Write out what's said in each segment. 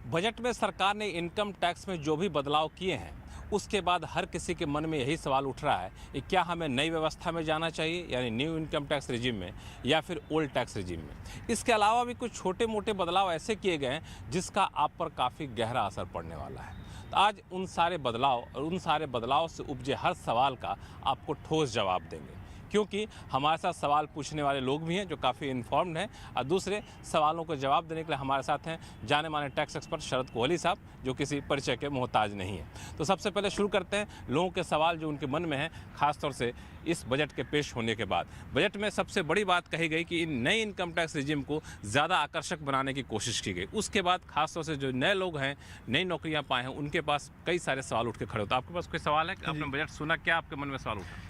Budget में सरकार ने इनकम टैक्स में जो भी बदलाव किए हैं उसके बाद हर किसी के मन में यही सवाल उठ रहा है कि क्या हमें नई व्यवस्था में जाना चाहिए, यानी न्यू इनकम टैक्स रिजिम में, या फिर ओल्ड टैक्स रिजिम में। इसके अलावा भी कुछ छोटे मोटे बदलाव ऐसे किए गए हैं जिसका आप पर काफ़ी गहरा असर पड़ने वाला है। तो आज उन सारे बदलाव से उपजे हर सवाल का आपको ठोस जवाब देंगे, क्योंकि हमारे साथ सवाल पूछने वाले लोग भी हैं जो काफ़ी इन्फॉर्म्ड हैं, और दूसरे सवालों को जवाब देने के लिए हमारे साथ हैं जाने माने टैक्स एक्सपर्ट शरद कोहली साहब, जो किसी परिचय के मोहताज नहीं है। तो सबसे पहले शुरू करते हैं लोगों के सवाल जो उनके मन में हैं, खासतौर से इस बजट के पेश होने के बाद। बजट में सबसे बड़ी बात कही गई कि इन नई इनकम टैक्स रिजिम को ज़्यादा आकर्षक बनाने की कोशिश की गई। उसके बाद खासतौर से जो नए लोग हैं, नई नौकरियाँ पाए हैं, उनके पास कई सारे सवाल उठ के खड़े होते हैं। आपके पास कोई सवाल है कि आपने बजट सुना, क्या आपके मन में सवाल उठा?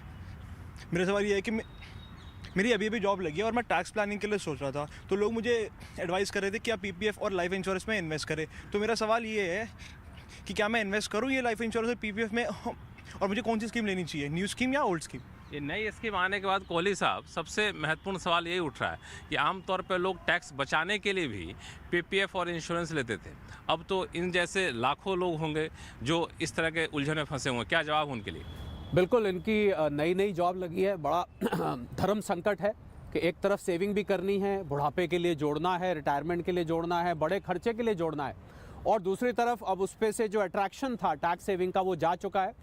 मेरा सवाल ये है कि मेरी अभी जॉब लगी है और मैं टैक्स प्लानिंग के लिए सोच रहा था, तो लोग मुझे एडवाइस कर रहे थे कि आप पीपीएफ और लाइफ इंश्योरेंस में इन्वेस्ट करें। तो मेरा सवाल ये है कि क्या मैं इन्वेस्ट करूं ये लाइफ इंश्योरेंस और पीपीएफ में, और मुझे कौन सी स्कीम लेनी चाहिए, न्यू स्कीम या ओल्ड स्कीम? ये नई स्कीम आने के बाद कोहली साहब, सबसे महत्वपूर्ण सवाल यही उठ रहा है कि आमतौर पर लोग टैक्स बचाने के लिए भी पीपीएफ और इंश्योरेंस लेते थे। अब तो इन जैसे लाखों लोग होंगे जो इस तरह के उलझन में फंसे होंगे, क्या जवाब उनके लिए? बिल्कुल, इनकी नई जॉब लगी है, बड़ा धर्म संकट है कि एक तरफ सेविंग भी करनी है, बुढ़ापे के लिए जोड़ना है, रिटायरमेंट के लिए जोड़ना है, बड़े खर्चे के लिए जोड़ना है, और दूसरी तरफ अब उस पे से जो अट्रैक्शन था टैक्स सेविंग का वो जा चुका है।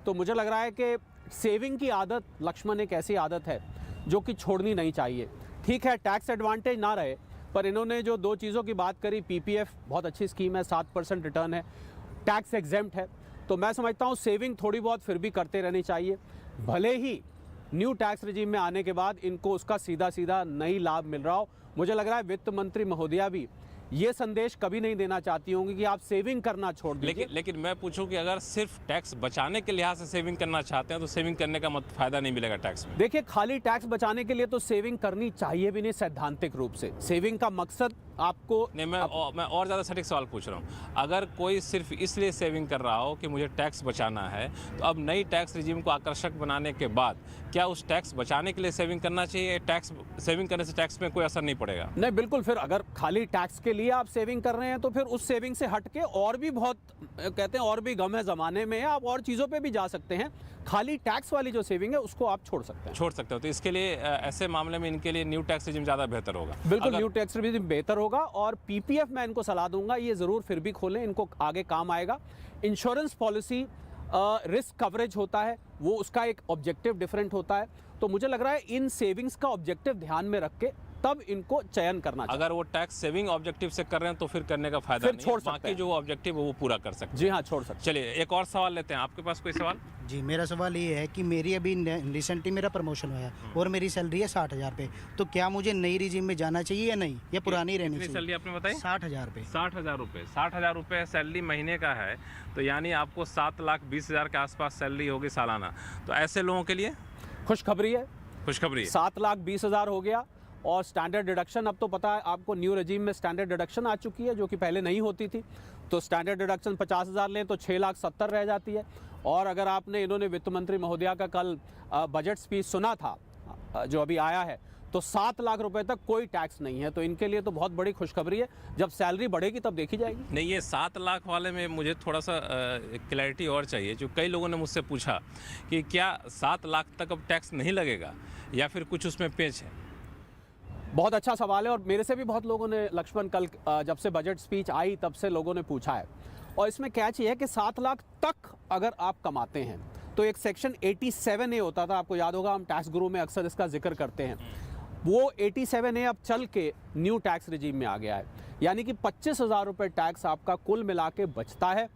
तो मुझे लग रहा है कि सेविंग की आदत, लक्ष्मण, एक ऐसी आदत है जो कि छोड़नी नहीं चाहिए। ठीक है, टैक्स एडवांटेज ना रहे, पर इन्होंने जो दो चीज़ों की बात करी, पीपीएफ बहुत अच्छी स्कीम है, 7% रिटर्न है, टैक्स एग्जेम्प्ट है, तो मैं समझता हूँ सेविंग थोड़ी बहुत फिर भी करते रहनी चाहिए। भले ही न्यू टैक्स रिजीम में आने के बाद इनको उसका सीधा नई लाभ मिल रहा हो। मुझे लग रहा है वित्त मंत्री महोदया भी ये संदेश कभी नहीं देना चाहती होंगी कि आप सेविंग करना छोड़ दीजिए। लेकिन मैं पूछूं कि अगर सिर्फ टैक्स बचाने के लिहाज से सेविंग करना चाहते हैं तो सेविंग करने का फायदा नहीं मिलेगा टैक्स में। देखिए, खाली टैक्स बचाने के लिए तो सेविंग करनी चाहिए भी नहीं। सैद्धांतिक रूप से सेविंग का मकसद आपको नहीं, मैं और ज़्यादा सटीक सवाल पूछ रहा हूँ। अगर कोई सिर्फ इसलिए सेविंग कर रहा हो कि मुझे टैक्स बचाना है, तो अब नई टैक्स रिजीम को आकर्षक बनाने के बाद क्या उस टैक्स बचाने के लिए सेविंग करना चाहिए? टैक्स सेविंग करने से टैक्स में कोई असर नहीं पड़ेगा? नहीं, बिल्कुल। फिर अगर खाली टैक्स के लिए आप सेविंग कर रहे हैं तो फिर उस सेविंग से हट के और भी बहुत, कहते हैं और भी गम है ज़माने में, आप और चीज़ों पे भी जा सकते हैं। खाली टैक्स वाली जो सेविंग है उसको आप छोड़ सकते हो। तो इसके लिए ऐसे मामले में इनके लिए न्यू टैक्स रिजीम ज़्यादा बेहतर होगा। बिल्कुल, न्यू टैक्स रिजीम बेहतर होगा। और पीपीएफ मैं इनको सलाह दूंगा, ये ज़रूर फिर भी खोलें, इनको आगे काम आएगा। इंश्योरेंस पॉलिसी रिस्क कवरेज होता है, वो उसका एक ऑब्जेक्टिव डिफरेंट होता है। तो मुझे लग रहा है इन सेविंग्स का ऑब्जेक्टिव ध्यान में रख के तब इनको चयन करना चाहिए। अगर वो टैक्स सेविंग ऑब्जेक्टिव से कर रहे हैं तो फिर करने का फायदा नहीं, छोड़ सकते बाकी जो ऑब्जेक्टिव है वो पूरा कर सकते हैं। जी हाँ, छोड़ सकते। चलिए एक और सवाल लेते हैं। आपके पास कोई सवाल? जी, मेरा सवाल ये है कि मेरी अभी रिसेंटली मेरा प्रमोशन हुआ है और मेरी सैलरी है 60,000 पे, तो क्या मुझे नई रिजीम में जाना चाहिए या नहीं, या पुरानी रहनी चाहिए? सैलरी आपने बताई? 60,000 पे। 60,000 रुपये। 60,000 रुपये सैलरी महीने का है, तो यानी आपको 7,20,000 के आसपास सैलरी होगी सालाना। तो ऐसे लोगों के लिए खुशखबरी है। 7,20,000 हो गया। और स्टैंडर्ड डिडक्शन, अब तो पता है आपको, न्यू रेजिम में स्टैंडर्ड डिडक्शन आ चुकी है जो कि पहले नहीं होती थी। तो स्टैंडर्ड डिडक्शन 50,000 लें तो 6,70,000 रह जाती है। और अगर आपने, इन्होंने वित्त मंत्री महोदया का कल बजट स्पीच सुना था जो अभी आया है, तो 7 लाख रुपए तक कोई टैक्स नहीं है। तो इनके लिए तो बहुत बड़ी खुशखबरी है। जब सैलरी बढ़ेगी तब देखी जाएगी। नहीं, ये 7 लाख वाले में मुझे थोड़ा सा क्लैरिटी और चाहिए। जो कई लोगों ने मुझसे पूछा कि क्या 7 लाख तक अब टैक्स नहीं लगेगा या फिर कुछ उसमें पेच है? बहुत अच्छा सवाल है, और मेरे से भी बहुत लोगों ने, लक्ष्मण, कल जब से बजट स्पीच आई तब से लोगों ने पूछा है। और इसमें कैच ये है कि 7 लाख तक अगर आप कमाते हैं तो एक सेक्शन 87A होता था, आपको याद होगा, हम टैक्स गुरु में अक्सर इसका जिक्र करते हैं। वो 87A अब चल के न्यू टैक्स रिजीम में आ गया है, यानी कि 25,000 रुपये टैक्स आपका कुल मिला के बचता है।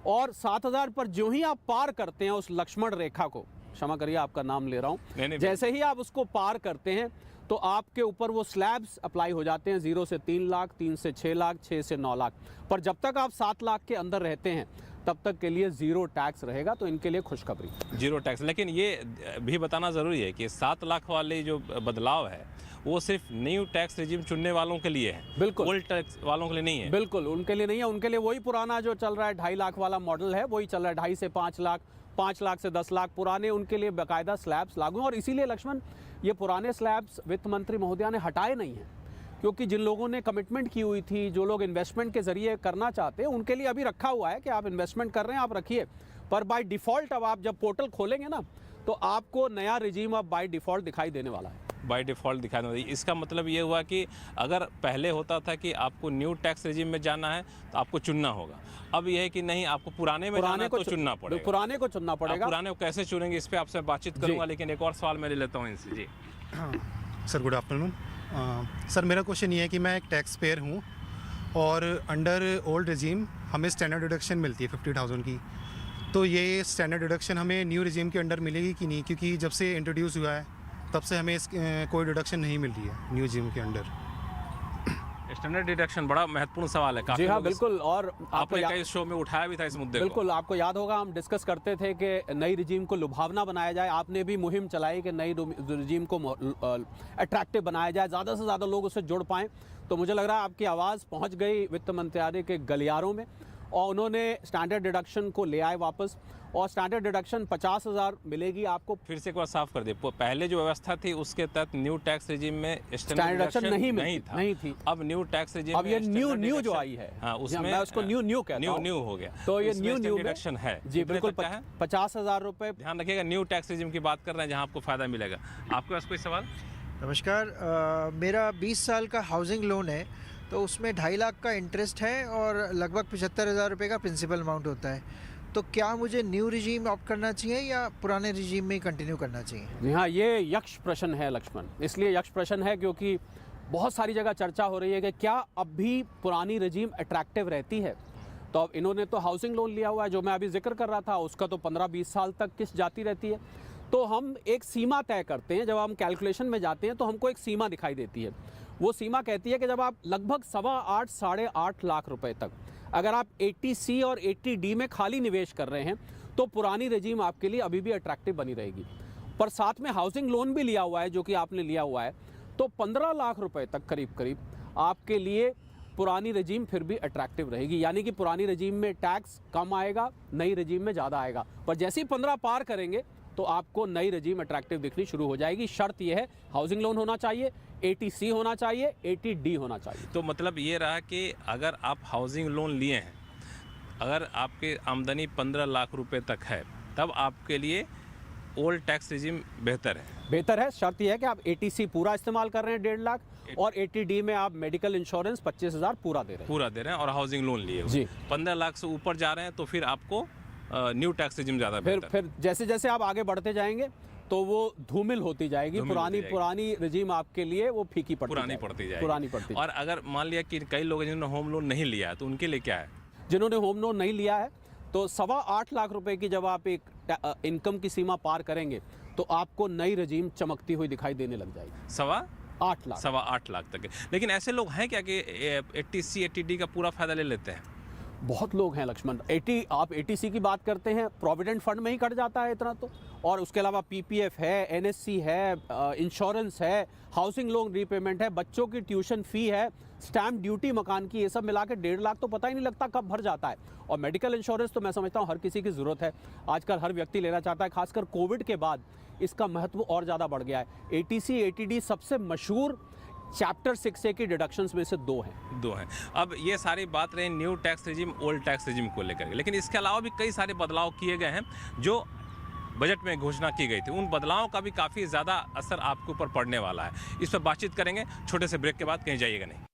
और 7,000 पर जो ही आप पार करते हैं उस लक्ष्मण रेखा को, क्षमा करिए आपका नाम ले रहा हूँ, जैसे ही आप उसको पार करते हैं तो आपके ऊपर वो स्लैब्स अप्लाई हो जाते हैं, 0 से 3 लाख, 3 से 6 लाख, 6 से 9 लाख। पर जब तक आप 7 लाख के अंदर रहते हैं तब तक के लिए 0 टैक्स रहेगा। तो इनके लिए खुशखबरी, 0 टैक्स। लेकिन ये भी बताना ज़रूरी है कि 7 लाख वाले जो बदलाव है वो सिर्फ न्यू टैक्स रिजीम चुनने वालों के लिए है, बिल्कुल ओल्ड टैक्स वालों के लिए नहीं है। बिल्कुल उनके लिए नहीं है। उनके लिए वही पुराना जो चल रहा है 2.5 लाख वाला मॉडल है, वही चल रहा है। 2.5 से 5 लाख, 5 लाख से 10 लाख पुराने, उनके लिए बाकायदा स्लैब्स लागू हैं। और इसीलिए लक्ष्मण, ये पुराने स्लैब्स वित्त मंत्री महोदया ने हटाए नहीं हैं। क्योंकि जिन लोगों ने कमिटमेंट की हुई थी, जो लोग इन्वेस्टमेंट के ज़रिए करना चाहते हैं, उनके लिए अभी रखा हुआ है कि आप इन्वेस्टमेंट कर रहे हैं, आप रखिए। पर बाय डिफ़ॉल्ट अब आप जब पोर्टल खोलेंगे ना, तो आपको नया रिजीम अब बाय डिफ़ॉल्ट दिखाई देने वाला है। बाय डिफ़ॉल्ट दिखाने वाली। इसका मतलब ये हुआ कि अगर पहले होता था कि आपको न्यू टैक्स रेजिम में जाना है तो आपको चुनना होगा, अब यह है कि नहीं, आपको पुराने में जाना है तो चुनना पड़ेगा। पुराने को चुनना पड़ेगा। पुराने को कैसे चुनेंगे, इस पर आपसे बातचीत करूँगा, लेकिन एक और सवाल मैं ले लेता हूँ इनसे। जी सर, गुड आफ्टरनून। सर, मेरा क्वेश्चन ये है कि मैं एक टैक्स पेयर हूँ और अंडर ओल्ड रिजीम हमें स्टैंडर्ड डिडक्शन मिलती है 50,000 की। तो ये स्टैंडर्ड डिडक्शन हमें न्यू रिजीम के अंडर मिलेगी कि नहीं? क्योंकि जब से इंट्रोड्यूस हुआ है तब से हमें कोई डिडक्शन नहीं मिल रही है न्यू रिजीम के अंडर। स्टैंडर्ड डिडक्शन बड़ा महत्वपूर्ण सवाल है। जी हाँ, बिल्कुल। और आपने कई शो में उठाया भी था इस मुद्दे को। बिल्कुल, आपको याद होगा हम डिस्कस करते थे कि नई रिजीम को लुभावना बनाया जाए। आपने भी मुहिम चलाई कि नई रिजीम को अट्रैक्टिव बनाया जाए, ज़्यादा से ज़्यादा लोग उससे जुड़ पाएँ। तो मुझे लग रहा है आपकी आवाज़ पहुँच गई वित्त मंत्रालय के गलियारों में और उन्होंने स्टैंडर्ड डिडक्शन को ले आए वापस, और स्टैंडर्ड डिडक्शन 50,000 मिलेगी आपको। फिर से एक बार साफ कर दे, पहले जो व्यवस्था थी उसके तहत न्यू टैक्स रेजिम में स्टैंडर्ड डिडक्शन नहीं थी। अब न्यू टैक्स रेजिम अब ये न्यू जो आई है, हाँ, उसमें मैं उसको न्यू कहता हूं। न्यू हो गया, तो ये न्यू डिडक्शन है। जी बिल्कुल, 50,000 रुपये। ध्यान रखिएगा, न्यू टैक्स रेजिम की बात कर रहे हैं जहाँ आपको फायदा मिलेगा। आपके पास कोई सवाल? नमस्कार, मेरा 20 साल का हाउसिंग लोन है, तो उसमें 2.5 लाख का इंटरेस्ट है और लगभग 75,000 रुपये का प्रिंसिपल अमाउंट होता है। तो क्या मुझे न्यू रिजीम ऑप्ट करना चाहिए या पुराने रिजीम में कंटिन्यू करना चाहिए? जी हाँ, ये यक्ष प्रश्न है लक्ष्मण। इसलिए यक्ष प्रश्न है क्योंकि बहुत सारी जगह चर्चा हो रही है कि क्या अब भी पुरानी रिजीम अट्रैक्टिव रहती है। तो अब इन्होंने तो हाउसिंग लोन लिया हुआ है, जो मैं अभी जिक्र कर रहा था, उसका तो 15-20 साल तक किस्त जाती रहती है। तो हम एक सीमा तय करते हैं, जब हम कैलकुलेशन में जाते हैं तो हमको एक सीमा दिखाई देती है। वो सीमा कहती है कि जब आप लगभग 8.25 साढ़े 8 लाख रुपए तक अगर आप 80C और 80D में खाली निवेश कर रहे हैं तो पुरानी रेजिम आपके लिए अभी भी अट्रैक्टिव बनी रहेगी। पर साथ में हाउसिंग लोन भी लिया हुआ है, जो कि आपने लिया हुआ है, तो 15 लाख रुपए तक करीब आपके लिए पुरानी रेजिम फिर भी अट्रैक्टिव रहेगी। यानी कि पुरानी रेजिम में टैक्स कम आएगा, नई रेजिम में ज़्यादा आएगा। पर जैसे ही 15 पार करेंगे तो आपको नई रेजिम अट्रैक्टिव दिखनी शुरू हो जाएगी। शर्त यह है, हाउसिंग लोन होना चाहिए, 80C होना चाहिए, 80D होना चाहिए। तो मतलब ये रहा कि अगर आप हाउसिंग लोन लिए हैं, अगर आपकी आमदनी 15 लाख रुपए तक है, तब आपके लिए ओल्ड टैक्स रेजिम बेहतर है। शर्त यह है कि आप 80C पूरा इस्तेमाल कर रहे हैं 1.5 लाख, और 80D में आप मेडिकल इंश्योरेंस 25,000 पूरा दे रहे हैं और हाउसिंग लोन लिए हुए। जी। 15 लाख से ऊपर जा रहे हैं तो फिर आपको न्यू टैक्स रेजिम ज़्यादा बेहतर। फिर जैसे जैसे आप आगे बढ़ते जाएंगे तो वो धूमिल होती जाएगी, पुरानी रेजिम आपके लिए वो फीकी पुरानी पड़ती जाएगी। और अगर मान लिया कि कई लोग जिन्होंने होम लोन नहीं लिया है तो उनके लिए क्या है? जिन्होंने होम लोन नहीं लिया है तो 8.25 लाख रुपए की जब आप एक इनकम की सीमा पार करेंगे तो आपको नई रेजिम चमकती हुई दिखाई देने लग जाएगी। 8.25 लाख तक। लेकिन ऐसे लोग हैं क्या कि 80C 80D का पूरा फायदा ले लेते हैं? बहुत लोग हैं लक्ष्मण। आप 80C की बात करते हैं, प्रोविडेंट फंड में ही कट जाता है इतना तो, और उसके अलावा PPF है, NSC है, इंश्योरेंस है, हाउसिंग लोन रीपेमेंट है, बच्चों की ट्यूशन फ़ी है, स्टैम्प ड्यूटी मकान की, ये सब मिला के 1.5 लाख तो पता ही नहीं लगता कब भर जाता है। और मेडिकल इंश्योरेंस तो मैं समझता हूँ हर किसी की ज़रूरत है, आजकल हर व्यक्ति लेना चाहता है। खासकर कोविड के बाद इसका महत्व और ज़्यादा बढ़ गया है। 80C 80D सबसे मशहूर चैप्टर 6A की डिडक्शंस में से दो हैं। अब ये सारी बात रही new tax regime old tax regime को लेकर, लेकिन इसके अलावा भी कई सारे बदलाव किए गए हैं जो बजट में घोषणा की गई थी। उन बदलावों का भी काफ़ी ज़्यादा असर आपके ऊपर पड़ने वाला है। इस पर बातचीत करेंगे छोटे से ब्रेक के बाद, कहीं जाइएगा नहीं।